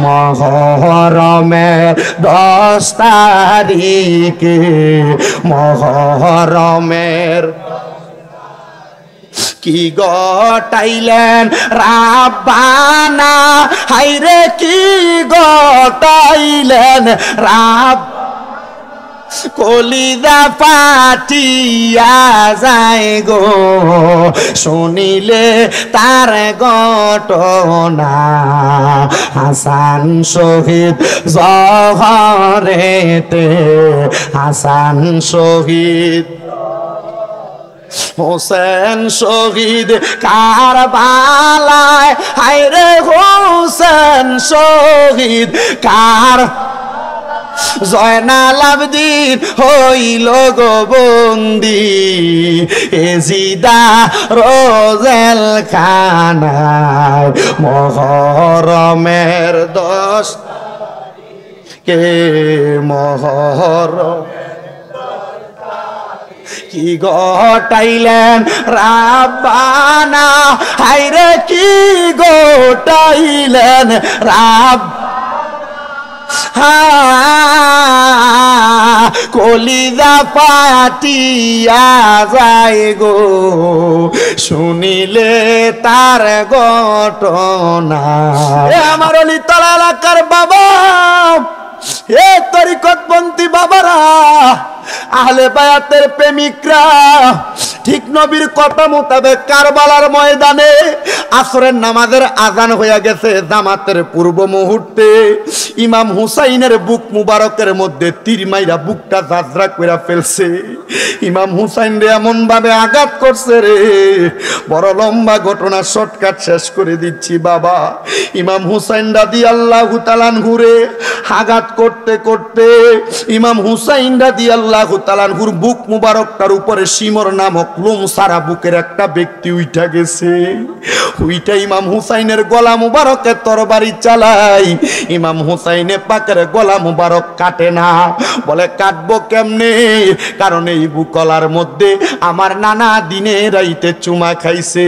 মহরমের 10 তারিখে মহরমের কি গটাইলেন রাব্বানা হায়রে কি গটাইলেন রাব কলিদা ফাটিয়া যায় গো শুনিলে তার ঘটনা হাসান শহীদ জহরেতে হাসান শহীদ হোসেন শহীদ কারবালায় হায়রে হোসেন শহীদ কার জয়নাল আবদিন হইল গো বন্দি এজিদা রোজেল খানায় মহরমের 10 কে মহরম কি গটাইলেন রাব্বানা হায়রে কি গটাইলেন রাব কলিদা পাটিয়া যায় গো শুনিলে তার ঘটনা আমার অলিতলা এলাকার বাবা এ তরিকতপন্থী বাবারা আহলে বায়াতের প্রেমিকরা ঠিক নবীর কথা মোতাবেক কারবালার ময়দানে আসরের নামাজের আজান হয়ে গেছে জামাতের পূর্ব মুহূর্তে ইমাম হুসাইনের বুক মুবারকের মধ্যে তীর মাইরা বুকটা জাজরা কইরা ফেলছে ইমাম হুসাইন রে এমন ভাবে আঘাত করছে রে বড় লম্বা ঘটনা শর্টকাট শেষ করে দিচ্ছি বাবা ইমাম হুসাইন রাদিয়াল্লাহু তাআলা আনহুরে আঘাত করতে করতে ইমাম হুসাইন রাদিয়াল্লাহু তাআলা আনহুর বুক মুবারকটার উপরে শিমর নামক লোম সারা বুকের একটা ব্যক্তি উঠা গেছে উইটা ইমাম হুসাইনের গলা মুবারকে তরবারি চালাই ইমাম হুসাইনে পাকের গলা মুবারক কাটে না বলে কাটবো কেমনে কারণ এই বুকলার মধ্যে আমার নানা দিনে রাইতে চুমা খাইছে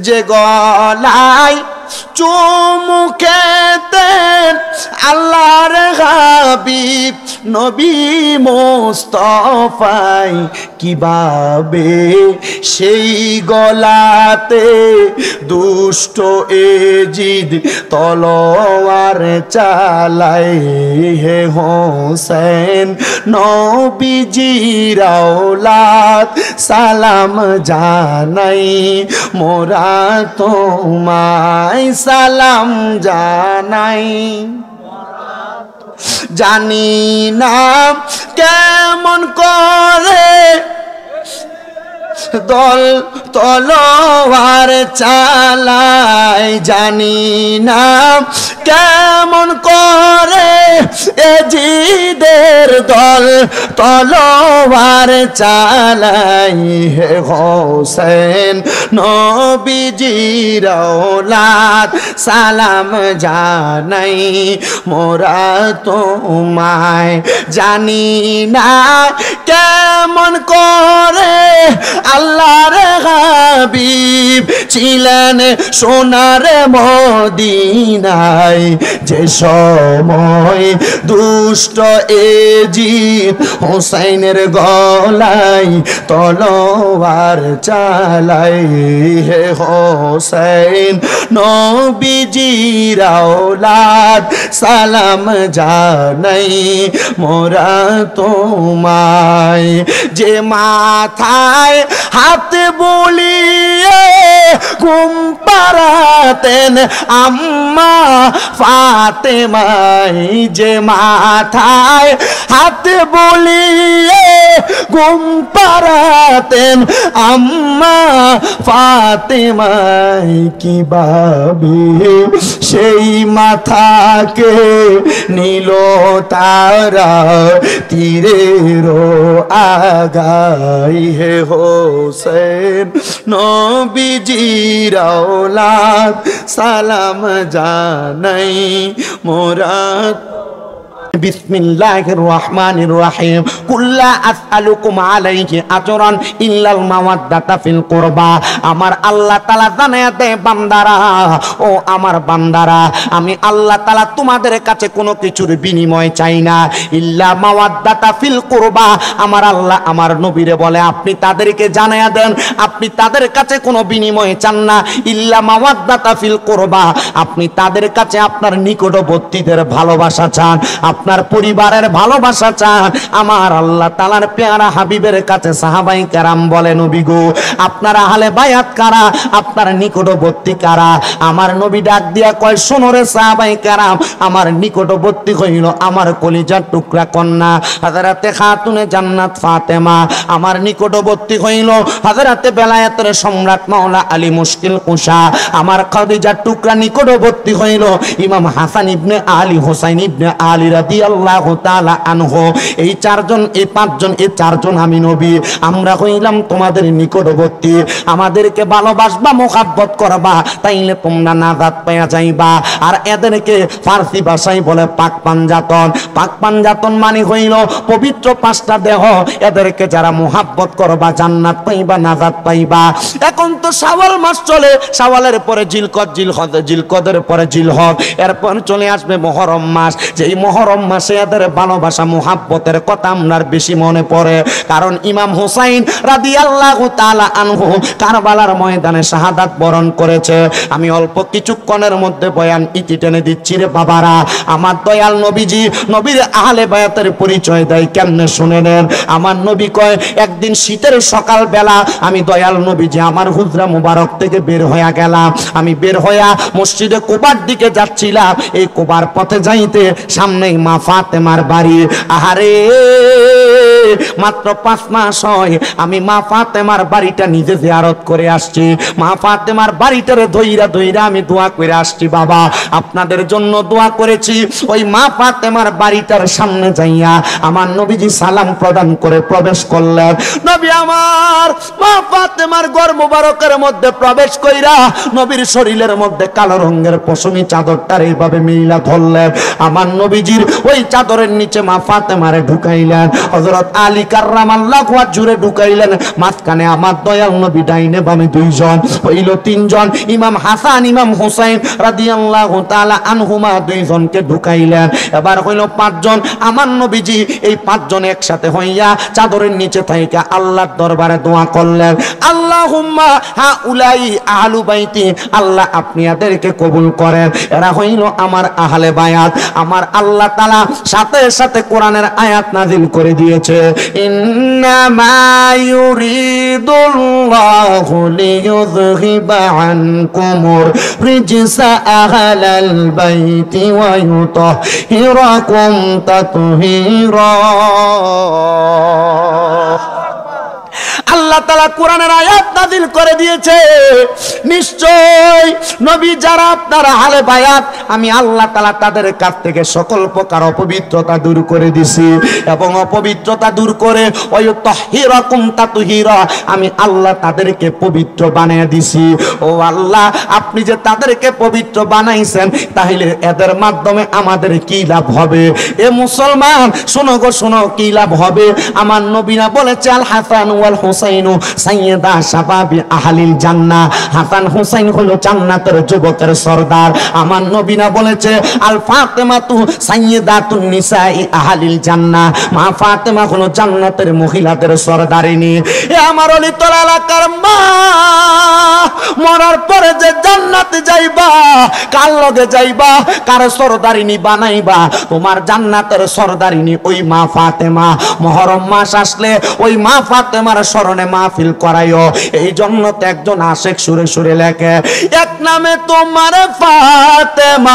যে গলায় চুমুকেতে আল্লাহর হাবিব নবী মুস্তাফাই কিভাবে সেই গলাতে দুষ্ট এজিদ তলোয়ার চালায় হে হোসেন নবীজির আওলাদ সালাম জানাই মোরা তোমায় সালাম জানাই জানি না কেমন করে দল তলোয়ার চালায় জানি না কেমন করে এজিদের দল তলোয়ার চালাই হে হোসেন নবীজির আওলাদ সালাম জানাই মোরা তোমায় জানি না কেমন করে আল্লাহর হাবিব ছিলেন সোনার মদিনায় যে সময় দুষ্ট এজিদ হোসেনের গলায় তলোয়ার চালাই হে হোসেন নবীজির আওলাদ সালাম জানাই মোরা তোমায় যে মাথায় হাত বুলিয়ে ঘুম পাড়াতেন আম্মা ফাতেমাই যে মাথায় হাত বুলিয়ে ঘুম পাড়াতেন আম্মা ফাতেমাই কিভাবে সেই মাথাকে নিল তারা তীরেরও আগাই হে হোসেন নবীজির আওলাদ সালাম জানাই মোরা বিসমিল্লাহির রহমানির রহিম কুল্লা আসআলুকুম আলাইহি আজরান ইল্লাল মাওয়াদ্দাতা ফিল কুরবা। আমার আল্লাহ তাআলা জানায়া দেয় বান্দারা, ও আমার বান্দারা, আমি আল্লাহ তাআলা তোমাদের কাছে কোনো কিছুর বিনিময় চাই না, ইল্লা মাওয়াদ্দাতা ফিল কুরবা। আমার আল্লাহ আমার নবীরে বলে আপনি তাদেরকে জানায়া দেন আপনি তাদের কাছে কোনো বিনিময় চান না, ইল্লা মাওয়াদ্দাতা ফিল কুরবা। আপনি তাদের কাছে আপনার নিকটবর্তীদের ভালোবাসা চান, আপনার পরিবারের ভালোবাসা চান। আমার আল্লাহ তাআলার পেয়ারা হাবিবের কাছে সাহাবায়ে কেরাম বলে নবী গো আপনারা আহলে বায়াত কারা, আপনার নিকটবর্তী কারা? আমার নবী ডাক দিয়া কয় শোনো রে সাহাবায়ে কেরাম, আমার নিকটবর্তী হইল আমার কলিজার টুকরা কন্যা হযরতে খাতুনে জান্নাত ফাতেমা, আমার নিকটবর্তী হইল হযরতে বেলায়েতের সম্রাট মাওলা আলী মুশকিল কুশা, আমার খাদিজার টুকরা নিকটবর্তী হইল ইমাম হাসান ইবনে আলী হুসাইন ইবনে আলী রাদিয়াল্লাহু তাআলা আনহু। এই চারজন এই পাঁচজন এই চারজন আমি নবী আমরা হইলাম তোমাদের নিকটবর্তী। আমাদেরকে ভালোবাসবা মোহাব্বত করবা তাইলে তোমরা নাজাত পেয়ে যাইবা। আর এদেরকে ফার্সি ভাষায় বলে পাক পাঞ্জাতন। পাক পাঞ্জাতন মানে হইল পবিত্র পাঁচটা দেহ, এদেরকে যারা মোহাব্বত করবা জান্নাত পাইবা নাজাত পাইবা। এখন তো শাওয়াল মাস চলে, শাওয়ালের পরে জিলকদ, জিলকদের পরে জিলহজ, এরপর চলে আসবে মুহররম মাস। যেই মুহররম মাসে এদের ভালোবাসা মুহাব্বতের কথা আমরার বেশি মনে পড়ে, কারণ ইমাম হুসাইন রাদিয়াল্লাহু তাআলা আনহু কারবালার ময়দানে শাহাদাত বরণ করেছে। আমি অল্প কিছুক্ষণের মধ্যে বয়ান ইতি টেনে দিচ্ছি রে বাবারা। আমার দয়াল নবীজি নবীর আহলে বায়াতের পরিচয় দেয় কেমনে শুনে নেন। আমার নবী কয় একদিন শীতের সকাল বেলা আমি দয়াল নবীজি আমার হুজরা মুবারক থেকে বের হয়ে গেলাম। আমি বের হইয়া মসজিদে কুবার দিকে যাচ্ছিলাম। এই কুবার পথে যাইতে সামনেই মা ফাতেমার বাড়ি। আহারে মাত্র 5 মাস হয় আমি মা ফাতেমার বাড়িটা নিজে জিয়ারত করে আসছি। মা ফাতেমার বাড়িটারে ধইরা ধইরা আমি দোয়া করে আসছি। বাবা আপনাদের জন্য দোয়া করেছি। ওই মা ফাতেমার বাড়িটার সামনে যাইয়া আমার নবীজি সালাম প্রদান করে প্রবেশ করলেন। নবী আমার মা ফাতেমার ঘর মুবারকের মধ্যে প্রবেশ কইরা নবীর শরীরের মধ্যে কালো রঙের পশমি চাদরটার এইভাবে মিলা ধরলেন। আমার নবীজির ওই চাদরের নিচে মা ফাতেমারে ঢুকাইলেন। হযরত আলী কাররামাল্লাহু ওয়াজহুরে ঢুকাইলেন। মাঝখানে আমার দয়াল নবী ডাইনে বামে 2 জন হইল 3 জন। ইমাম হাসান ইমাম হুসাইন রাদিয়াল্লাহু তাআলা আনহুমা 2 জনকে ঢুকাইলেন। এবার হইল 5 জন। আমার নবীজি এই 5 জন একসাথে হইয়া চাদরের নিচে থাইকা আল্লাহর দরবারে দোয়া করলেন, আল্লাহুম্মা হাউলাই আহলু বাইতি, আল্লাহ আপনি এদেরকে কবুল করেন, এরা হইল আমার আহলে বায়াত। আমার আল্লাহ তাআলা সাথে সাথে কোরআনের আয়াত নাযিল করে দিয়েছে, ইন্নামা ইউরিদুল্লাহু লিইয়ুযহিবা আনকুমুর রিজসা আহলাল বাইতি ওয়া ইউতাহিরাকুম তাতহীরা। আল্লাহ তাআলা কোরআনের আয়াত নাযিল করে দিয়েছে, নিশ্চয় নবী যারা আপনারা আহলে বায়াত আমি আল্লাহ তাআলা তাদের কাছ থেকে সকল প্রকার অপবিত্রতা দূর করে দিছি এবং অপবিত্রতা দূর করে ওয়ায়ুতাহিরাকুম তাতহীরা, আমি আল্লাহ তাদেরকে পবিত্র বানিয়ে দিছি। ও আল্লাহ আপনি যে তাদেরকে পবিত্র বানাইছেন তাহলে এদের মাধ্যমে আমাদের কি লাভ হবে? এ মুসলমান শোনো গো শোনো, কি লাভ হবে? আমার নবী না বলেছে আল হাসান ওয়াল হুসাইনু সাইয়্যিদা শাবাবি আহলিল জান্নাহ, হাসান হুসাইন হলো জান্নাতের যুবকের সরদার। আমার নবী না বলেছে আল ফাতেমাতু সাইয়্যিদাতুন নিসাই আহলিল জান্নাহ, মা ফাতেমা হলো জান্নাতের মহিলাদের সরদারিনী। এ আমার অলিতলা এলাকার মা, মরার পরে যে জান্নাতে যাইবা কার লগে যাইবা, কার সরদারিনী বানাইবা? তোমার জান্নাতের সরদারিনী ওই মা ফাতেমা। মুহররম মাস আসলে ওই মা ফাতেমার স্মরণে মাহফিল করাইও। এই জন্য তো একজন আশেক সুরে সুরে লেখে, এক নামে তোমার ফাতেমা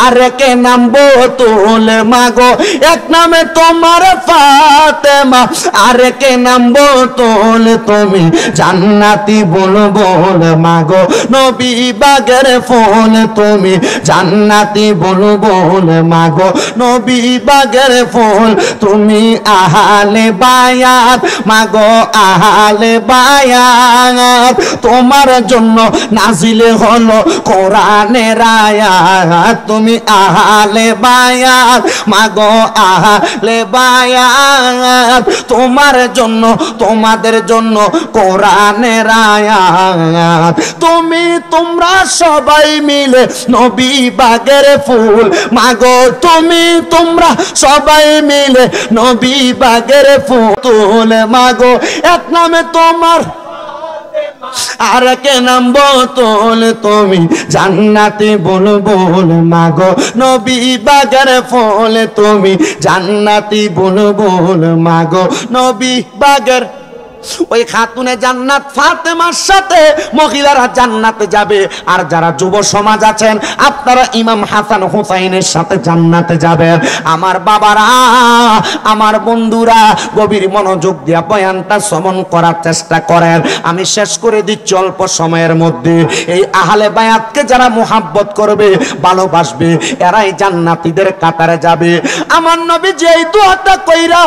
আরেকে নাম বতুল মাগো, এক নামে তোমার ফাতেমা আরেকে নাম বতুল, তুমি জান্নাতি বুলবুল মাগো, নবী বাগের ফুল তুমি জান্নাতি বুলবুল মাগো, নবী বাগের ফুল তুমি আহলে বায়াত মাগো আহলে বায়াত তোমার জন্য নাজিলে হলো কোরআনের আয়াত তুমি আহলে বায়াত মাগো আহলে বায়াত তোমার জন্য তোমাদের জন্য কোরআনের আয়াত তুমি তোমরা সবাই মিলে নবী বাগের ফুল মাগো তুমি তোমরা সবাই মিলে নবী বাগের ফুল মাগো এক নামে তোমার আর কে নাম বোতল তুমি জান্নাতি বুলবুল মাগো নবী বাগের ফুল তুমি জান্নাতি বুলবুল মাগো নবী বাগের ওই খাতুনে জান্নাত ফাতেমার সাথে মহিলারা জান্নাতে যাবে আর যারা যুব সমাজ আছেন আপনারা ইমাম হাসান হুসাইনের সাথে জান্নাতে যাবেন আমার বাবারা আমার বন্ধুরা গভীর মনোযোগ দিয়ে বয়ানটা শ্রবণ করার চেষ্টা করেন আমি শেষ করে দিচ্ছি অল্প সময়ের মধ্যে এই আহলে বায়াতকে যারা মুহাব্বত করবে ভালোবাসবে এরাই জান্নাতীদের কাতারে যাবে আমার নবী যেই দোয়াটা কইরা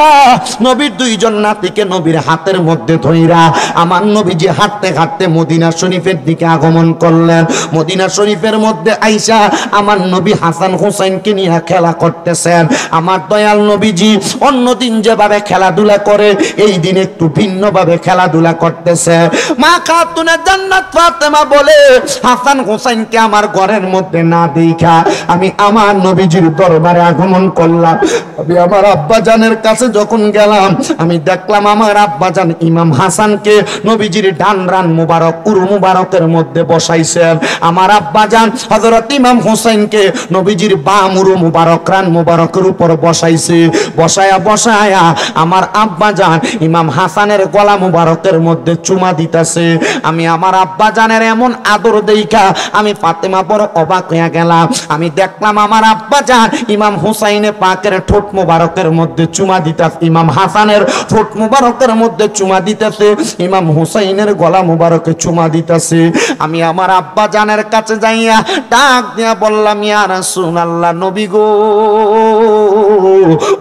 নবীর দুইজন নাতিকে নবীর হাতের মধ্যে ধইরা আমার নবীজি হাঁটতে হাঁটতে মদিনা শরীফের দিকে আগমন করলেন মদিনা শরীফের মধ্যে আইসা আমার নবী হাসান হোসেনকে নিয়ে খেলা করতেছেন আমার দয়াল নবীজি অন্যদিন যেভাবে খেলাধুলা করে এই দিন একটু ভিন্নভাবে খেলাধুলা করতেছে মা খাতুনে জান্নাত ফাতেমা বলে হাসান হোসেনকে আমার ঘরের মধ্যে না দেখা আমি আমার নবীজির দরবারে আগমন করলাম আমি আমার আব্বাজানের কাছে যখন গেলাম আমি দেখলাম আমার আব্বাজান ইমাম হাসানকে নবীজির ডান রান মুবারক উরু মুবারকের মধ্যে বসাইছেন আমার আব্বাজান হযরত ইমাম হোসেনকে নবীজির বাম উরু মুবারক রান মুবারকের উপর বসাইছে বসায়া আমার আব্বাজান ইমাম হাসানের গলা মুবারকের মধ্যে চুমা দিতেছে আমি আমার আব্বাজানের এমন আদর দেইখা আমি ফাতেমা বড় অবাক হয়ে গেলাম আমি দেখলাম আমার আব্বাজান ইমাম হুসাইনে পাকের ঠোঁট মুবারকের মধ্যে চুমা দিতেছে ইমাম হাসানের ঠোঁট মুবারকের মধ্যে চুমা দিতেছে ইমাম হুসাইনের গলা মুবারকে চুমা দিতেছে আমি আমার আব্বাজানের কাছে যাইয়া ডাক দিয়া বললাম ইয়া রাসূলুল্লাহ নবী গো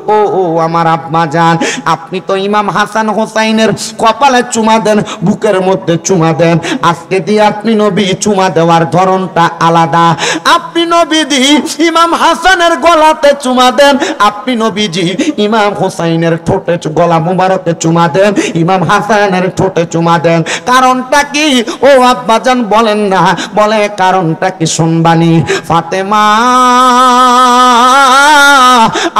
ও আমার আব্বাজান আপনি তো ইমাম হাসান হুসাইনের কপালে চুমা দেন বুকের মধ্যে চুমা দেন আজকে দিয়ে আপনি নবী চুমা দেওয়ার ধরনটা আলাদা আপনি নবীজি ইমাম হাসানের গলাতে চুমা দেন আপনি নবীজি ইমাম হুসাইনের ঠোঁটে গলা মুবারকে চুমা দেন ইমাম হাসানের ঠোঁটে চুমা দেন কারণটা কি ও আব্বাজান বলেন না বলে কারণটা কি শুনবানি ফাতেমা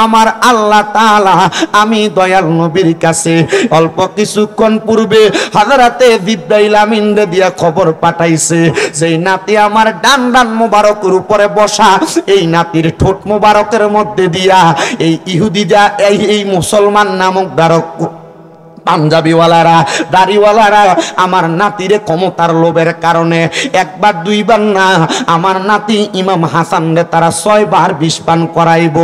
আমার আল্লাহ তাআলা আমি দয়াল নবীর কাছে অল্প কিছুক্ষণ পূর্বে হযরতে জিবরাইল আমিন দিয়া খবর পাঠাইছে যেই নাতি আমার ডান ডান মুবারকের উপরে বসা এই নাতির ঠোঁট মুবারকের মধ্যে দিয়া এই ইহুদিরা এই মুসলমান নামক দ্বারক পাঞ্জাবিওয়ালারা দাড়িওয়ালারা আমার নাতিরে ক্ষমতার লোভের কারণে একবার দুইবার না আমার নাতি ইমাম হাসান রে তারা 6 বার বিষ পান করাইব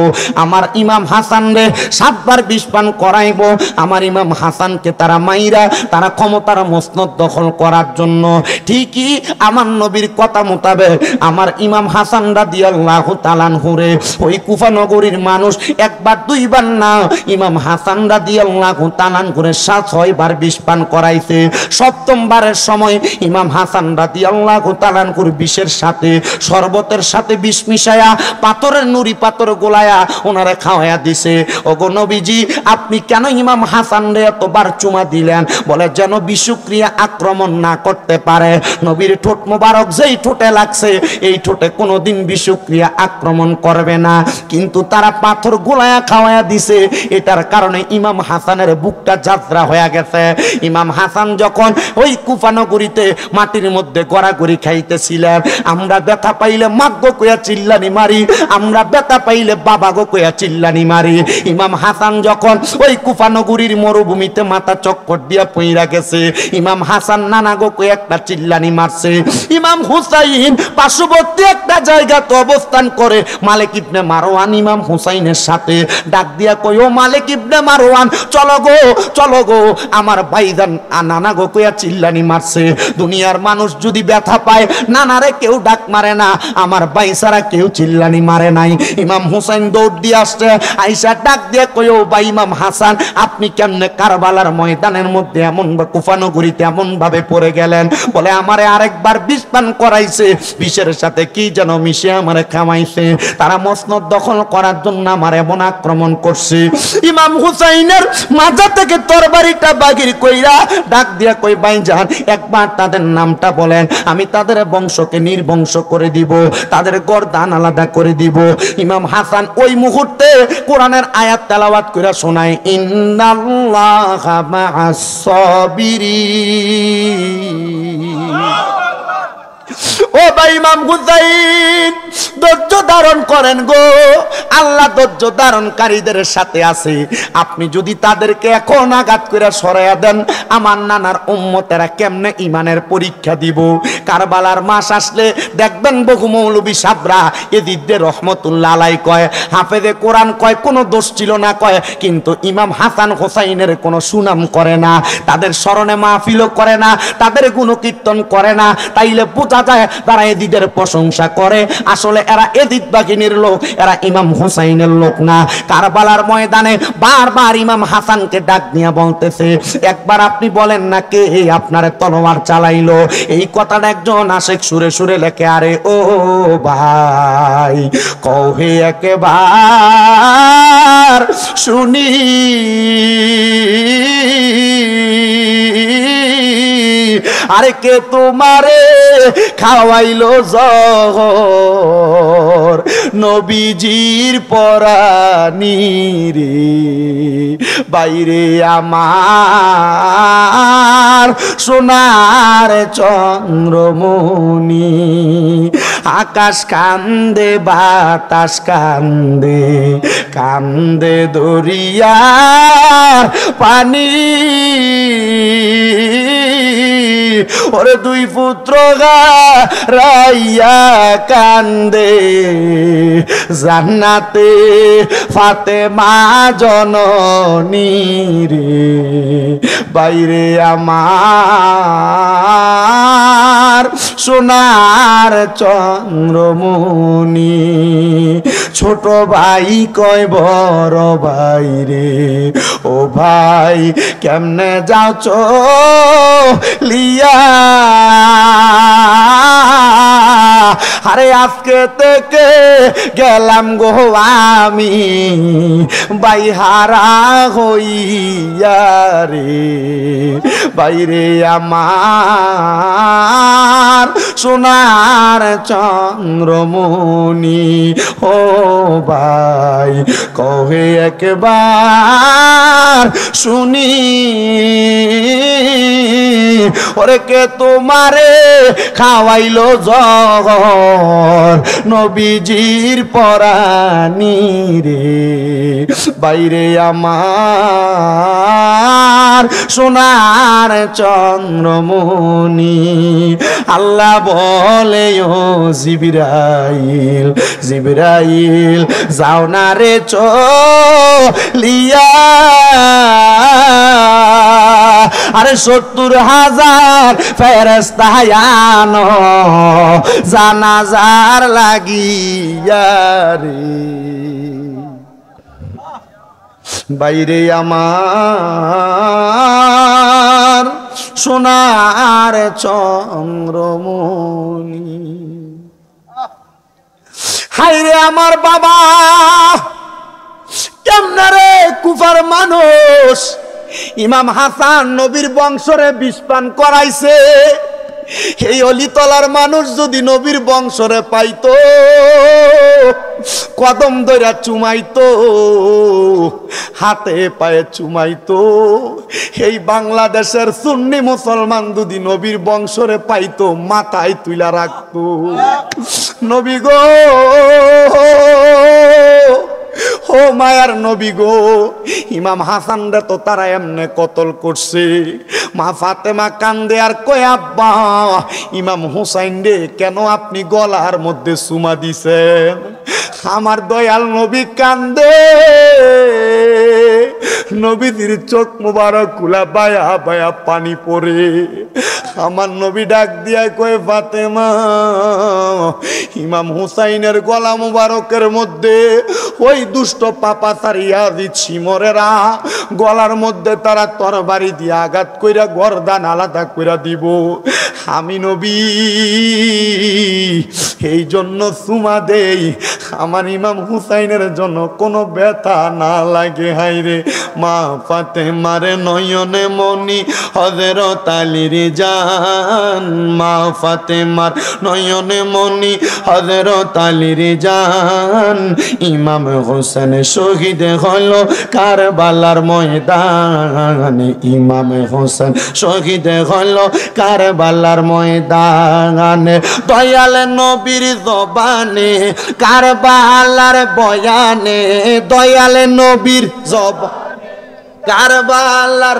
আমার ইমাম হাসান রে 7 বার বিষ পান করাইব আমার ইমাম হাসানকে তারা মাইরা তারা ক্ষমতার মসনদ দখল করার জন্য ঠিকই আমার নবীর কথা মোতাবেক আমার ইমাম হাসান রাদিয়াল্লাহু তাআলা আনহুরে ওই কুফা নগরীর মানুষ একবার দুইবার না ইমাম হাসান রাদিয়াল্লাহু তাআলা আনহুরে 6 বার বিষ পান করাইছে সপ্তম বারের সময় ইমাম হাসান রাদিয়াল্লাহু তাআলা আনহুর বিষের সাথে শরবতের সাথে বিষ মিশায়া পাথরের নুরি পাথর গোলায়া ওনারে খাওয়ায়া দিছে ওগো নবীজি আপনি কেন ইমাম হাসান রে এতবার চুমা দিলেন বলে যেন বিষক্রিয়া আক্রমণ না করতে পারে নবীর ঠোঁট মোবারক যেই ঠোঁটে লাগছে এই ঠোঁটে কোনোদিন বিষক্রিয়া আক্রমণ করবে না কিন্তু তারা পাথর গোলায়া খাওয়ায়া দিছে এটার কারণে ইমাম হাসানের বুকটা যাত্রা হয়ে গেছে ইমাম হাসান যখন ওই কুফা নগরীতে মাটির মধ্যে গড়াগড়ি খাইতেছিলেন আমরা ব্যথা পাইলে মাগো কইয়া চিল্লানি মারি আমরা ব্যথা পাইলে বাবা গো কইয়া চিল্লানি মারি ইমাম হাসান যখন ওই কুফা নগরীর মরুভূমিতে মাথা চক্কর দিয়া পইরা গেছে ইমাম হাসান নানা গো কইয়া একটা চিল্লানি মারছে ইমাম হুসাইন পার্শ্ববর্তী একটা জায়গাতে অবস্থান করে মালিক ইবনে মারওয়ান ইমাম হুসাইনের সাথে ডাক দিয়া কই ও মালিক ইবনে মারওয়ান চলো গো আমার ভাইজান নানা গো কইয়া চিল্লানি মারছে। দুনিয়ার মানুষ যদি ব্যথা পায় নানারে কেউ ডাক মারে না, আমার ভাই ছাড়া কেউ চিল্লানি মারে নাই। ইমাম হুসাইন দৌড় দিয়ে আসছে, আইসা ডাক দিয়ে কই ও ভাই ইমাম হাসান আপনি কেমনে কারবালার ময়দানের মধ্যে এমন কুফানগরীতে এমন ভাবে পড়ে গেলেন? বলে আমারে আরেকবার বিষ পান করাইছে, বিষের সাথে কি যেন মিশে আমারে খামাইছে, তারা মসনদ দখল করার জন্য আমার এমন আক্রমণ করছে। ইমাম হুসাইনের মাথা থেকে তরবারিটা বাগির কইরা ডাক দিয়া কই ভাইজান একবার তাদের নামটা বলেন, আমি তাদের বংশকে নির্বংশ করে দিব, তাদের গর্দান আলাদা করে দিব। ইমাম হাসান ওই মুহূর্তে কোরআনের আয়াত তেলাওয়াত কইরা শোনায়, ইন্নাল্লাহা মা'আস সাবিরিন। ও ভাই ইমাম হুসাইন ধৈর্য ধারণ করেন গো, আল্লাহ ধৈর্য ধারণকারীদের সাথে আছে। আপনি যদি তাদেরকে এখন আঘাত করে সরাইয়া দেন, আমার নানার উম্মতেরা কেমনে ইমানের পরীক্ষা দিব? কারবালার মাস আসলে দেখবেন বহু মৌলবী সাবরা এদিকদের রহমতুল্লাহ আলাই কয়, হাফেজে কোরআন কয় কোনো দোষ ছিল না কয়, কিন্তু ইমাম হাসান হোসাইনের কোনো সুনাম করে না, তাদের স্মরণে মাহফিলও করে না, তাদের গুণকীর্তন করে না। তাইলে বোঝা যায় তারা এদিদের প্রশংসা করে, আসলে এরা এদিত বাহিনীর লোক, এরা ইমাম হুসাইনের লোক না। কারবালার ময়দানে বারবার ইমাম হাসানকে ডাক নিয়ে বলতেছে, একবার আপনি বলেন না কে আপনারে তলোয়ার চালাইলো? এই কথাটা একজন আশেক সুরে সুরে লেখে, আরে ও ভাই কহে একেবার শুনি, আরে কে তোমারে খাওয়াইলো জহর নবীজির পরানি রে? বাইরে আমার সোনার চন্দ্রমণি, আকাশ কান্দে বাতাস কান্দে, কান্দে দরিয়া পানি, ওরে দুই পুত্র গাইয়া কান্দে জান্নাতে ফাতেমা জননী রে। বাইরে আমার সোনার চন্দ্রমণি, ছোট ভাই কয় বড় ভাই রে, ও ভাই কেমনে যাও লিয়া? আরে আজকে থেকে গেলাম গো আমি বাইহারা হইয়া রে। বাইরে আমার সোনার চন্দ্রমণি, ও ভাই কহে একবার শুনি, ওরে কে তোমারে খাওয়াইলো জহর নবীজির পরানি রে? বাইরে আমার সোনার চন্দ্রমণি। আল্লাহ বলে ও জিবরাইল, জিবরাইল যাও না রে চলিয়া, আরে ৭০,০০০ ফেরেশতা আনো জানাজার লাগিয়া রে। বাইরে আমার সোনার চন্দ্রমণি, হায়রে আমার বাবা কেমনে রে কুফার মানুষ ইমাম হাসান নবীর বংশরে বিষ পান করাইছে। এই অলিতলার মানুষ যদি নবীর বংশরে পাইতো, কদম ধইরা চুমাইতো, হাতে পায়ে চুমাইতো। এই বাংলাদেশের সুন্নি মুসলমান যদি নবীর বংশরে পাইতো, মাথায় তুইলা রাখতো। নবী গো, ও মায়ার নবী গো, ইমাম হাসান রে তো তারা এমনে কতল করছে। মা ফাতেমা কান্দে আর কয়, আব্বা ইমাম হুসাইন রে কেন আপনি গলার মধ্যে চুমা দিছেন? আমার দয়াল নবী কান্দে, নবীজির চোখ মুবারক গুলা বায়া বায়া পানি পড়ে। আমার নবী ডাক দিয়া কয় ফাতেমা, ইমাম হুসাইনের গলা মুবারকের মধ্যে ওই দুষ্ট পাপাচারী ইয়াজিদ শিমরেরা গলার মধ্যে তারা তরবারি দিয়ে আঘাত কইরা গর্দান আলাদা কইরা দিব। আমি নবী এই জন্য সুমা দেই আমার ইমাম হুসাইনের জন্য কোনো ব্যথা না লাগে। হাইরে মা ফাতেমার নয়নে মনি হযরত আলীর জান, মা ফাতেমার নয়নে মনি হযরত আলীর জান। ইমাম হোসেন শহীদ হলো কারবালার ময়দানে, ইমাম হোসেন শহীদ হলো কারবালার ময়দানে। দয়াল নবীর জবানে কারবালার বয়ানে, দয়াল নবীর জবানে কারবালার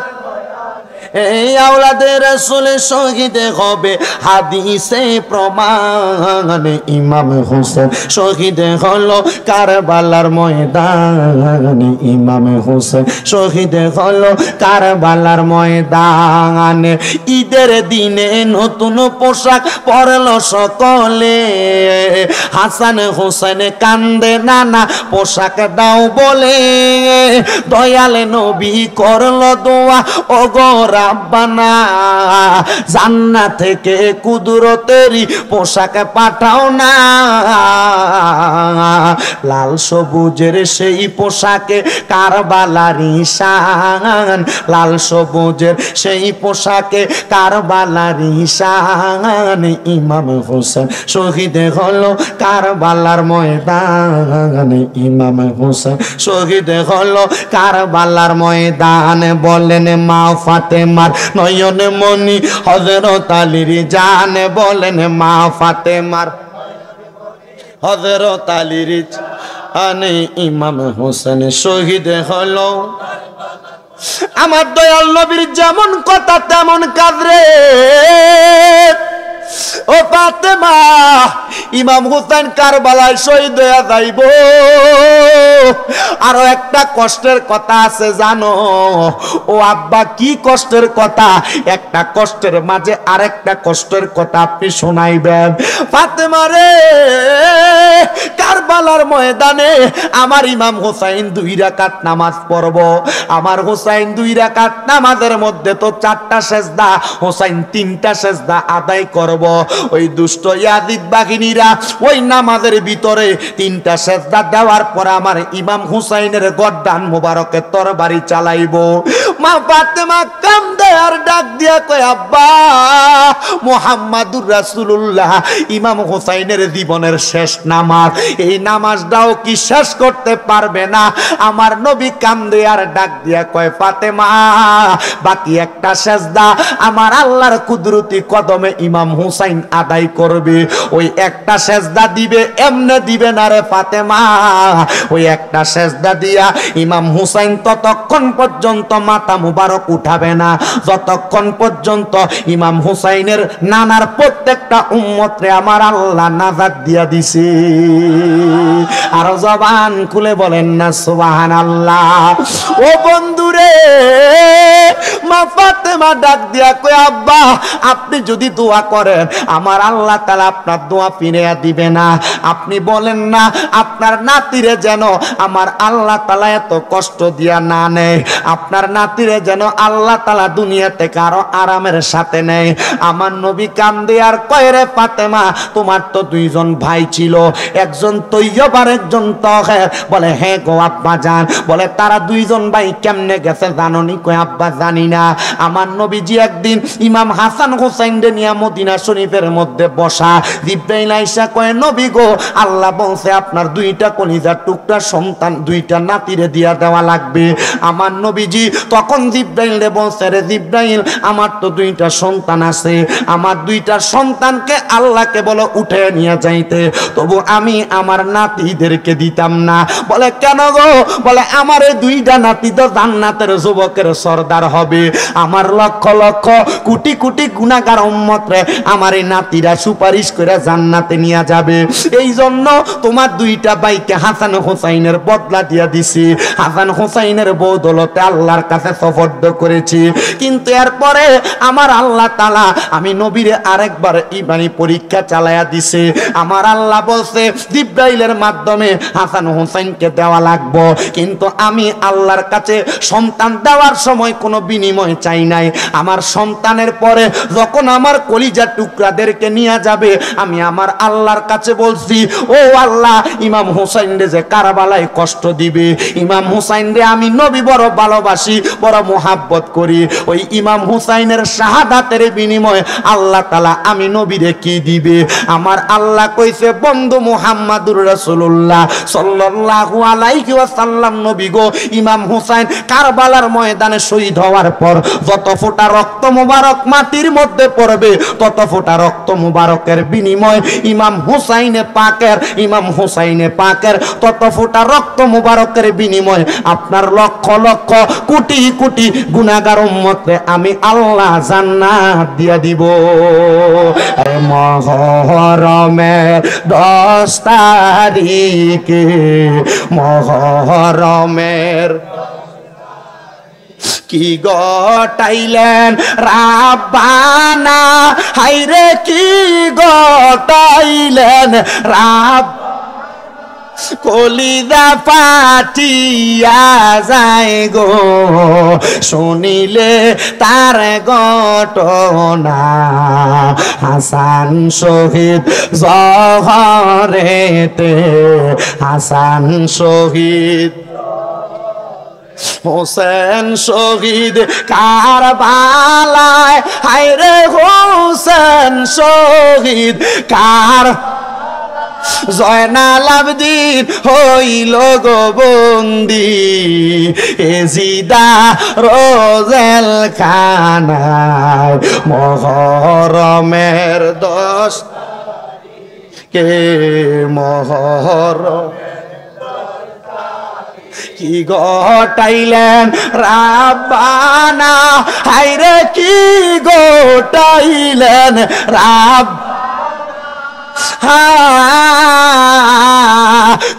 এই আওলাদে রাসূল শহীদ হবে হাদিসে প্রমাণ। ইমাম হোসেন শহীদ হলো কারবালার ময়দানে, ইমাম হোসেন শহীদ হলো কারবালার ময়দানে। ঈদের দিনে নতুন পোশাক পরল সকলে, হাসান হোসেন কান্দে নানা পোশাক দাও বলে। দয়াল নবী করলো দোয়া ওগো রাব্বানা, জান্নাত থেকে কুদরতেরই পোশাক পাঠাও না। লাল সবুজের সেই পোশাকে কারবালার ঈশান, লাল সবুজের সেই পোশাকে কারবালার ঈশান। ইমাম হোসেন শহীদ হলো কারবালার ময়দানে, ইমাম হোসেন শহীদ হলো কারবালার ময়দানে। বলেন মা ফাতেমার নয়নে মনি হযরত আলীর জান, বলেন মা ফাতেমার হযরত আলীর জান। ইমাম হোসেন শহীদ হলো। আমার দয়াল নবীর যেমন কথা তেমন কাজ রে ও ফাতেমা। ইমাম হুসাইন কারবালায় শহীদ হয়ে যাইব। আরো একটা কষ্টের কথা আছে জানো ও আব্বা? কি কষ্টের কথা? একটা কষ্টের মাঝে আরেকটা কষ্টের কথা আপনি শোনাইবেন। ফাতেমা রে, কারবালার ময়দানে আমার ইমাম হুসাইন 2 রাকাত নামাজ পড়ব। আমার হুসাইন 2 রাকাত নামাজের মধ্যে তো 4টা সেজদা, হুসাইন 3টা সেজদা আদায় করব। ওই দুষ্ট ইয়াজিদ বাহিনীরা ওই নামাজের ভিতরে 3টা সেজদা দেওয়ার পর আমার ইমাম হুসাইনের গর্দান মোবারকে তরবারি চালাইবো। মা ফাতেমা কান্দে আর ডাক দিয়া কয় আব্বা, মুহাম্মাদুর রাসূলুল্লাহ ইমাম হুসাইনের জীবনের শেষ নামাজ, এই নামাজটাও কি শেষ করতে পারবে না? আমার নবী কান্দে আর ডাক দিয়া কয় ফাতেমা, বাকি একটা সেজদা আমার আল্লাহর কুদরতি কদমে ইমাম হুসাইন আদায় করবে। ওই একটা সেজদা দিবে, এমনে দিবে না রে ফাতেমা। ওই একটা সেজদা দিয়া ইমাম হুসাইন ততক্ষণ পর্যন্ত মাথা মুবারক উঠাবে না যতক্ষণ পর্যন্ত ইমাম হুসাইনের নানার প্রত্যেকটা উম্মতরে আমার আল্লাহ নাজাত দিয়া দিছে। আর জবান খুলে বলেন না সুবহানাল্লাহ। ও বন্ধুরে, মা ফাতেমা ডাক দিয়া কয় আব্বা, আপনি যদি দোয়া করেন আমার আল্লাহ তাআলা আপনার দোয়া ফিরিয়ে দিবে না। আপনি বলেন না আপনার নাতিরে যেন আমার আল্লাহ তাআলা এত কষ্ট দিয়া না নেয়, আপনার নাতিরে যেন আল্লাহ তাআলা দুনিয়া থেকে আরো আরামের সাথে নেয়। আমার নবী কান্দে আর কয় রে ফাতেমা, তোমার তো 2 জন ভাই ছিল, একজন তৈয়ব আর একজন তাহের। বলে হ্যাঁ গো আব্বা জান। বলে তারা 2 জন ভাই কেমনে গেছে জানোনি? কয় আব্বা জানি না। আমার নবীজি একদিন ইমাম হাসান হুসাইনকে নিয়ে মদিনা শরীফের মধ্যে বসা। জিবরাইল আইসা কয় নবী গো, আল্লাহ বলছে আপনার 2টা কলিজার টুকরা সন্তান 2টা নাতিরে দিয়া দেওয়া লাগবে। আমার নবীজি তখন জিবরাইলে বলছে রে জিবরাইল, আমার তো 2টা সন্তান আছে, আমার 2টা সন্তানকে আল্লাহকে বলো উঠে নিয়ে যাইতে, তবু আমি আমার নাতিদেরকে দিতাম না। বলে কেন গো? বলে আমার এই 2টা নাতি তো জান্নাতের যুবকের সর্দার হবে। আমার লক্ষ লক্ষ কোটি কোটি গুনাহগার উম্মতরে আমার এই নাতিরা সুপারিশ করে জান্নাতে নিয়ে যাবে। এই জন্য তোমার দুইটা ভাইকে হাসান হোসাইনের বদলা দিয়া দিছি, হাসান হোসাইনের বদৌলতে আল্লাহর কাছে সুপর্দ করেছি। কিন্তু এরপরে আমার আল্লাহ তাআলা আমি নবীরে আরেকবার ইমানি পরীক্ষা চালায়া দিছে। আমার আল্লাহ বলছে জিবরাইলের মাধ্যমে হাসান হোসেনকে দেওয়া লাগবো, কিন্তু আমি আল্লাহর কাছে সন্তান দেওয়ার সময় কোনো বিনিময় চাই নাই। আমার সন্তানের পরে যখন আমার কলিজার টুকরাদেরকে নিয়ে যাবে আমি আমার আল্লাহর কাছে বলছি, ও আল্লাহ ইমাম হোসেন রে যে কারবালায় কষ্ট দিবে, ইমাম হোসেন রে আমি নবী বড় ভালোবাসি, বড় মোহাব্বত করি, ওই ইমাম হোসেনের শাহাদাতের বিনিময়ে আল্লাহ তাআলা আমি নবীরে কি দিবে? আমার আল্লাহ কইছে বন্ধু মুহাম্মাদুর রাসূলুল্লাহ সাল্লাল্লাহু আলাইহি ওয়াসাল্লাম নবী গো, ইমাম হোসেন কারবালার ময়দানে শহীদ হওয়ার পর যত ফোঁটা রক্ত মুবারক মাটির মধ্যে পড়বে তত ফোঁটা রক্ত মুবারকের বিনিময় ইমাম হোসেনে পাকের তত ফোঁটা রক্ত মুবারকের বিনিময় আপনার লক্ষ লক্ষ কোটি কোটি গুনাহগার উম্মতকে আমি আল্লাহ জান্নাত দিয়া দিব। মুহররমের 10 তারিখে, মুহররমের কি গটাইলেন রাব্বানা, হাইরে কি গটাইলেন রাব, কলিজা ফাটিয়া যায় গো শুনিলে তার ঘটনা। হাসান শহীদ জহরেতে, হাসান শহীদ, হোসেন শহীদ কারবালায়, হায়রে হোসেন শহীদ কার, জয়নাল আবদিন হইল গো বন্দি এজিদা রোজেল খানায়। মুহররমের 10 কে মুহররম কি গটাইলেন রাব্বানা, হায়রে কি গটাইলেন রাব,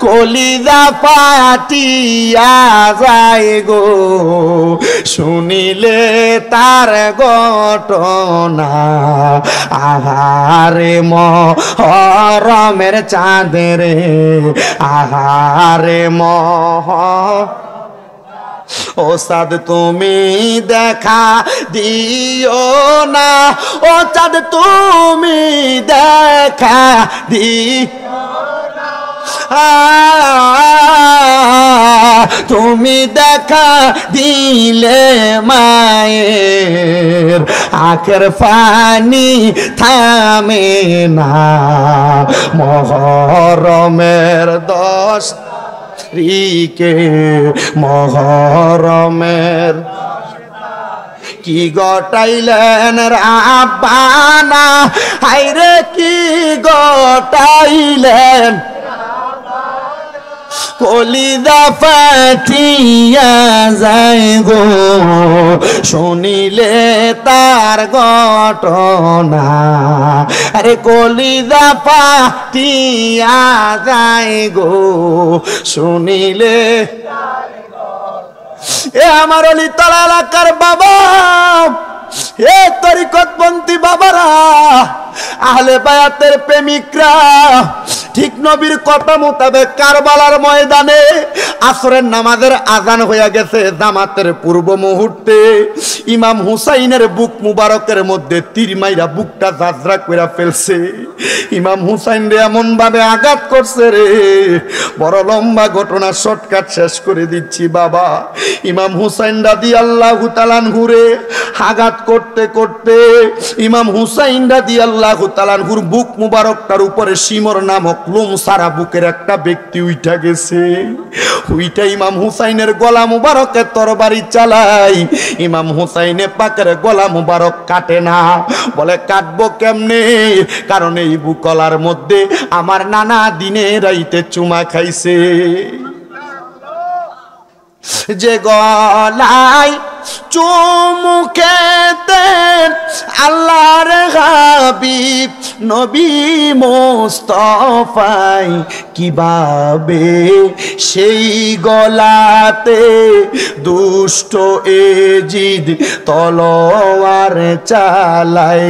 কলিজা ফাটিয়া যায় গো শুনিলে তার ঘটনা। আহারে মুহররমের চাঁদের, আহারে ও চাঁদ তুমি দেখা দিও না, ও চাঁদ তুমি দেখা তুমি দেখা দিলে মায়ের আখের পানি থামে না। মুহররমের 10 তারিখে, মুহররমের কি গটাইলেন রাব্বানা, হায়রে কি গটাইলেন, কলিজা ফাটিয়া যায় গো শুনিলে তার ঘটনা। আরে কলিজা ফাটিয়া যায় গো শুনিলে। এ আমার অলিতলা এলাকার বাবা, এ তরিকতপন্থী বাবারা, আহলে বায়াতের প্রেমিকরা, ঠিক নবীর কথা মোতাবেক কারবালার ময়দানে আসরের নামাজের আজান হয়ে গেছে। জামাতের পূর্ব মুহূর্তে ইমাম হুসাইনের বুক মুবারকের মধ্যে তীর মাইরা বুকটা ঝাঁঝরা করে ফেলছে। ইমাম হুসাইন রে এমন ভাবে আঘাত করছে রে, বড় লম্বা ঘটনা, শর্টকাট শেষ করে দিচ্ছি বাবা। ইমাম হুসাইন রাদিয়াল্লাহু তাআলা আনহুরে আঘাত করতে করতে ইমাম হুসাইন রাদিয়াল্লাহু তাআলা আনহুর বুক মুবারকটার উপরে শিমর নামক লোম সারা বুকের একটা ব্যক্তি উঠা গেছে। উইটা ইমাম হুসাইনের গলা মুবারকে তরবারি চালাই। ইমাম হুসাইনে পাকের গলা মুবারক কাটে না। বলে কাটবো কেমনে? কারণ এই বুকলার মধ্যে আমার নানা দিনে রাইতে চুমা খাইছে। যে গলায় চুমু খেতেন আল্লাহর হাবিব নবী মুস্তাফাই কিভাবে সেই গলাতে দুষ্ট এজিদ তলোয়ার চালায়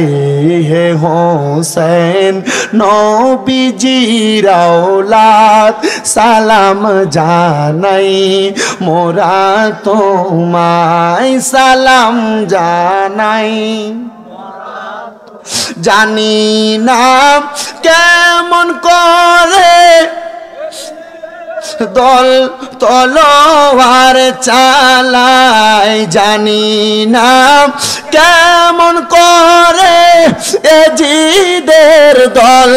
হে হোসেন নবীজির আওলাদ সালাম জানাই মোরা তোমায় সালাম জানাই জানি না কেমন করে দল তলোয়ার চালায় জানি না কেমন করে এজিদের দল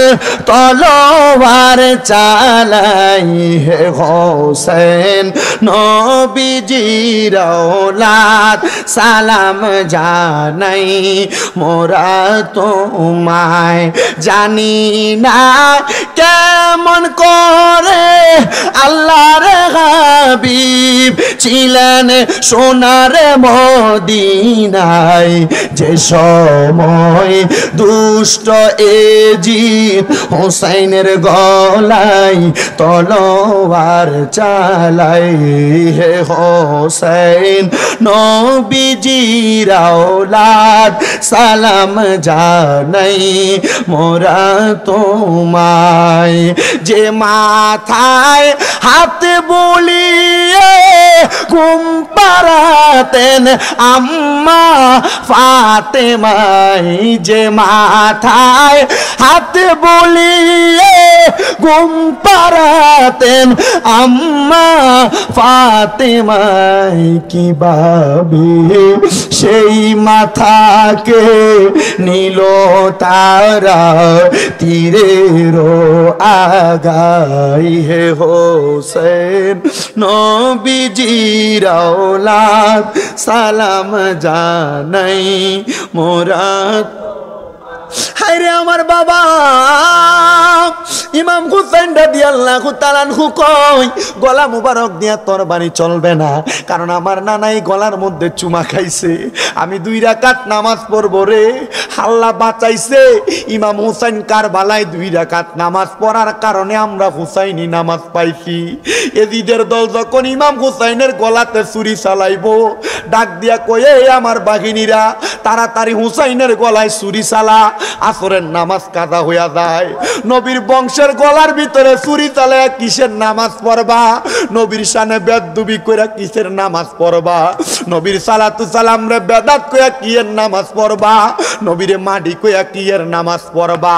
তলোয়ার চালায় হে হোসেন নবীজির আওলাদ সালাম জানাই মোরা তোমায় জানি না কেমন করে আল্লাহর হাবিব ছিলেন সোনার মদিনায় যে সময় দুষ্ট এজিদ হোসেনের গলায় তলোয়ার চালাই হে হোসেন নবীজির আওলাদ সালাম জানাই মোরা তোমায় যে মাথায় হাত বুলিয়ে ঘুম পাড়াতেন আম্মা ফাতেমাই যে মাথায় হাত বুলিয়ে ঘুম পাড়াতেন আম্মা ফাতেমাই কিভাবে সেই মাথাকে নিল তারা তীরের আগাই হে হোসেন নবীজির আওলাদ সালাম জানাই মোরা হায়রে আমার বাবা ইমাম হুসাইন রাদিয়াল্লাহু তাআলা আনহু কই গলা মুবারক দিয়া তরবারি চলবে না, কারণ আমার নানাই গলার মধ্যে চুমা খাইছে। আমি 2 রাকাত নামাজ পড়ব রে, আল্লাহ বাঁচাইছে। ইমাম হুসাইন কারবালায় 2 রাকাত নামাজ পড়ার কারণে আমরা হুসাইনি নামাজ পাইছি। এজিদের দল যখন ইমাম হুসাইনের গলাতে ছুরি চালাইবো, ডাক দিয়া কয়ে আমার বাহিনীরা তাড়াতাড়ি হুসাইনের গলায় ছুরি চালা, আসরের নামাজ কাজা হইয়া যায়। নবীর বংশের গলার ভিতরে ছুরি চালায় কিসের নামাজ পড়বা? নবীর শানে বেদবি কইরা কিসের নামাজ পড়বা? নবীর সালাতু সালাম রে বেদাত কইয়া কিয়ের নামাজ পড়বা? নবীরে মাডি কইয়া কিয়ের নামাজ পড়বা?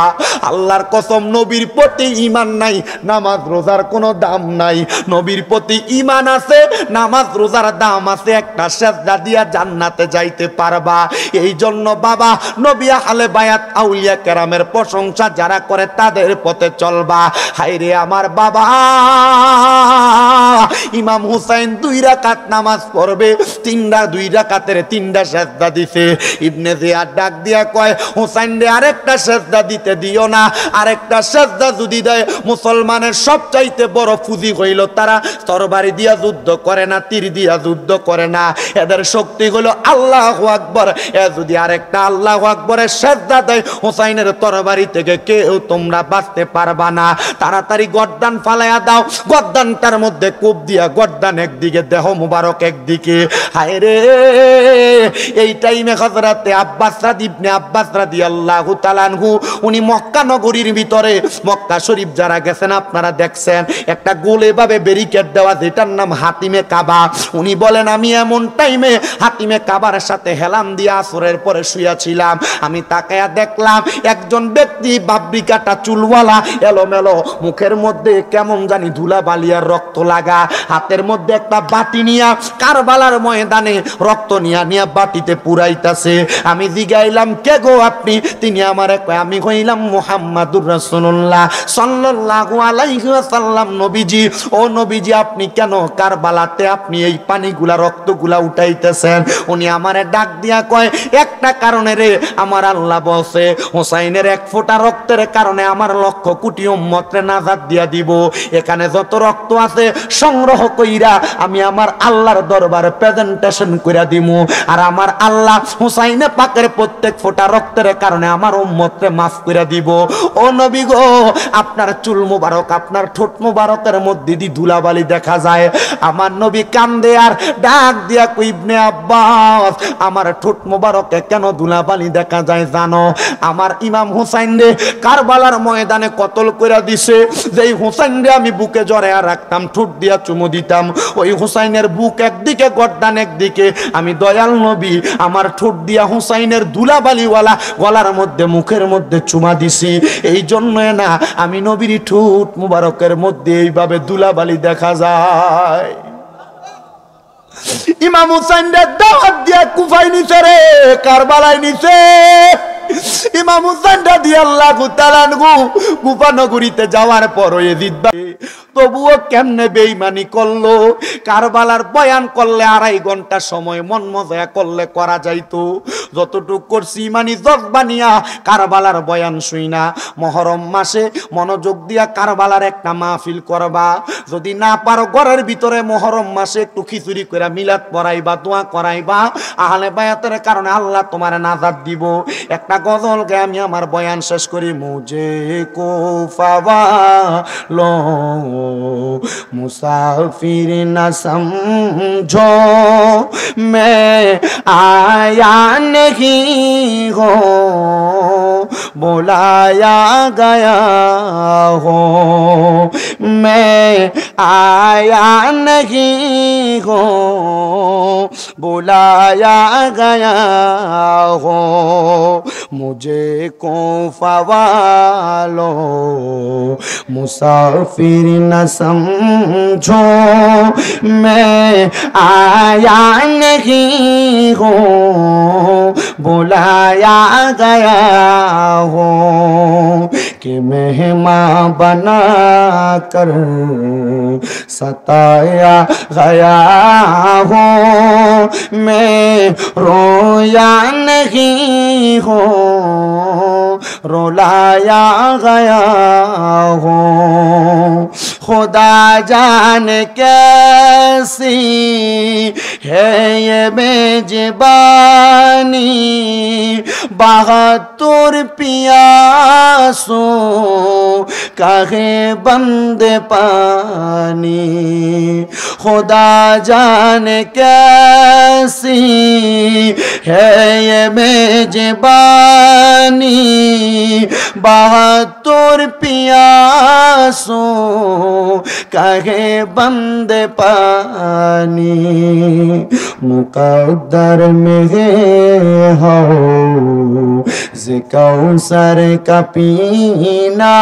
আল্লাহর কসম, নবীর প্রতি ঈমান নাই, নামাজ রোজার কোনো দাম নাই। নবীর প্রতি ঈমান আছে, নামাজ রোজার দাম আছে। একটা সেজদা দিয়া জান্নাতে যাইতে পারবা। এই জন্য বাবা, নবী আহলে বায়াত আউলিয়া কেরামের প্রশংসা যারা করে তাদের পথে চলবা। হায়রে আমার বাবা, ইমাম হুসাইন 2 রাকাত নামাজ পড়বে, 2 রাকাতের 3টা সেজদা দিছে। ইবনে জিয়াদ ডাক দিয়া কয়, হুসাইন রে আরেকটা সেজদা দিতে দিও না। আরেকটা সেজদা যদি দেয়, মুসলমানের সবচাইতে বড় ফুজি হইল তারা তরবারি দিয়া যুদ্ধ করে না, তীর দিয়া যুদ্ধ করে না, এদের শক্তি হলো আল্লাহু আকবার। এ যদি আরেকটা আল্লাহু আকবরের সেজদা দেয়, হুসাইনের তরবারি থেকে কেউ তোমরা বাঁচতে পারবা না। তাড়াতাড়ি গর্দান ফালাইয়া দাও। গর্দানটার মধ্যে কূপ দিয়া, গর্দান একদিকে, দেহ মুবারক একদিকে। হায় রে, এই টাইমে হযরতে আব্বাস ইবনে আব্বাস রাদিয়াল্লাহু তাআলা আনহু, উনি মক্কা নগরীর ভিতরে, মক্কা শরীফ যারা গেছেন আপনারা দেখছেন, একটা গোল এভাবে ব্যারিকেড দেওয়া, যেটার নাম হাতিমে কাবা। উনি বলেন, আমি এমন টাইমে হাতিমে কাবার সাথে হেলাম দিয়া আসরের পরে শুয়েছিলাম। আমি তাকায়া দেখলাম একজন ব্যক্তি বাবরি কাটা চুলওয়ালা, এলোমেলো, মুখের মধ্যে কেমন জানি ধুলা বালিয়ার রক্ত লাগা, হাতের মধ্যে একটা বাটি নিয়া কারবালার ময়দানে রক্ত নিয়া নিয়া বাটিতে পুরাইতাছে। আমি জিগাইলাম, কে গো আপনি? তিনি আমারে কয়, আমি হইলাম মুহাম্মাদুর রাসূলুল্লাহ সাল্লাল্লাহু আলাইহি ওয়াসাল্লাম নবীজি ও নবীজি আপনি কেন কারবালাতে আপনি এই পানিগুলা রক্তগুলা উঠাইতেছেন উনি আমারে ডাক দিয়া কয় একটা কারণে রে আমার আল্লাহ বলছে হুসাইনের এক ফোঁটা রক্তের কারণে আমার লক্ষ কোটি উম্মতরে নাজাত দিয়া দিব এখানে যত রক্ত আছে সংগ্রহ কইরা আমি আমার আল্লাহর দরবারে প্রেজেন্টেশন কইরা দিমু আর আমার আল্লাহ হুসাইনে পাকের প্রত্যেক ফোঁটা রক্তের কারণে আমার উম্মতরে মাফ কইরা দিব ও নবী গো আপনার চুল মুবারক আপনার ঠোঁট মুবারকের মধ্যে দি ধুলাবালি দেখা যায় আমার নবী কান্দে আর ডাক দিয়া কই ইবনে আব্বাস আমার ঠোঁট মুবারকে কেন ধুলাবালি দেখা যায় জানো আমার ইমাম হুসাইন রে কারবালার ময়দানে কতল কইরা দিছে যেই হুসাইন রে আমি বুকে জড়ায়া রাখতাম ঠোঁট দিয়া চুমু দিতাম ওই হুসাইনের বুক একদিকে গর্দান একদিকে আমি দয়াল নবী আমার ঠোঁট দিয়া হুসাইনের ধুলাবালিওয়ালা গলার মধ্যে মুখের মধ্যে চুমা দিছি এই জন্য না আমি নবীর ঠোঁট মুবারকের মধ্যে এইভাবে ধুলাবালি দেখা যায় ইমাম হুসাইন রে দাওয়াত দিয়া কুফায় নিছে রে কারবালায় নিছে ইমাম হুসাইন রাদিয়াল্লাহু তাআলা আনহু কুফা নগরীতে যাওয়ার পর ইয়াজিদ ভাই তবুও কেমনে বেঈমানি করলো কারবালার বয়ান করলে 2.5 ঘন্টা সময় মন মজা করলে করা যাইতো যতটুক করছি ইমানি জজবানিয়া কারবালার বয়ান শুইনা মুহররম মাসে মনোযোগ দিয়া কারবালার একটা মাহফিল করবা যদি না পারো ঘরের ভিতরে মুহররম মাসে একটু খিচুড়ি কইরা মিলাদ পড়াইবা দোয়া করাইবা আহলে বায়াতের কারণে আল্লাহ তোমারে নাজাত দিব একটা গজল গে আমি আমার বয়ান শেষ করি মুঝে কো ফাওয়ালো मुसाफिर न समझो मैं आया नहीं हो बुलाया गया हो मैं आया नहीं हो बुलाया गया हो मुझे को फवालो मुसाफिर न समझो मैं आया नहीं हो बुलाया गया हो कि मेहमान बना कर सताया गया हो मैं रोया नहीं हो रुलाया गया हो खुदा जान कैसी है ये मेजबानी 72 पियासों कहे बंदे पानी खुदा जान कैसी है ये मेजबानी 72 पियासों कहे बंदे पानी मुकद्दर में हो कौसर का पीना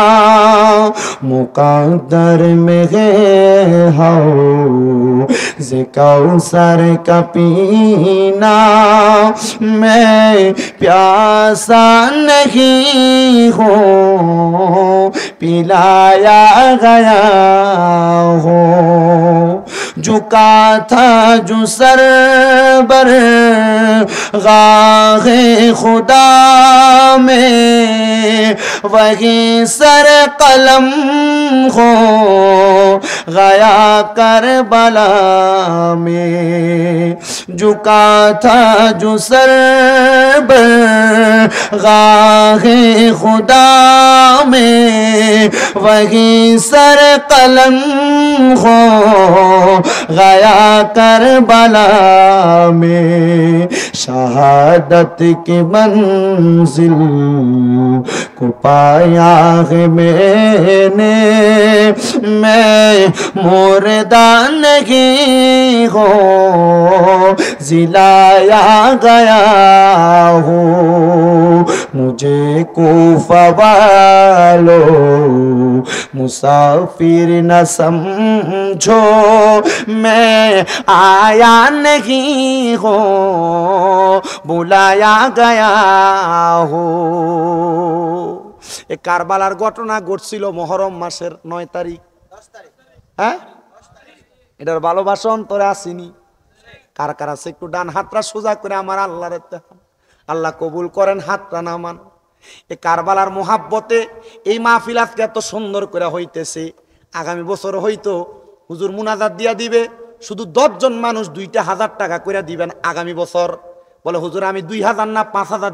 मुकद्दर में हो कौसर का पीना मैं प्यासा नहीं हो पिलाया गया हो झुका था जो सर बर गाहे खुदा में वही सर कलम हो गया करबला में झुका था जो सर बर गाहे खुदा में वही सर कलम हो गया करबला में शहादत की मंजिल को पाया है मैंने मैं मुर्दा नहीं हो जिलाया गया हूँ मुझे कूफा वालो मुसाफिर न समझो मैं आया नहीं हो बुलाया गया हो এই কারবালার ঘটনা ঘটছিল মহরম মাসের 9 তারিখ। হ্যাঁ, এটার ভালোবাসা অন্তরে আসেনি? কার কার আছে একটু ডান হাতটা সোজা করে আমার আল্লাহর আল্লাহ কবুল করেন, হাতটা নামান। এই কারবালার মোহাব্বতে এই মাহফিল আজকে এত সুন্দর করে হইতেছে। আগামী বছর হয়তো হুজুর মুনাজাত দিয়া দিবে, শুধু 10 জন মানুষ 2,000 টাকা করে দিবেন আগামী বছর। বলে হুজুর আমি 2,000 না 5,000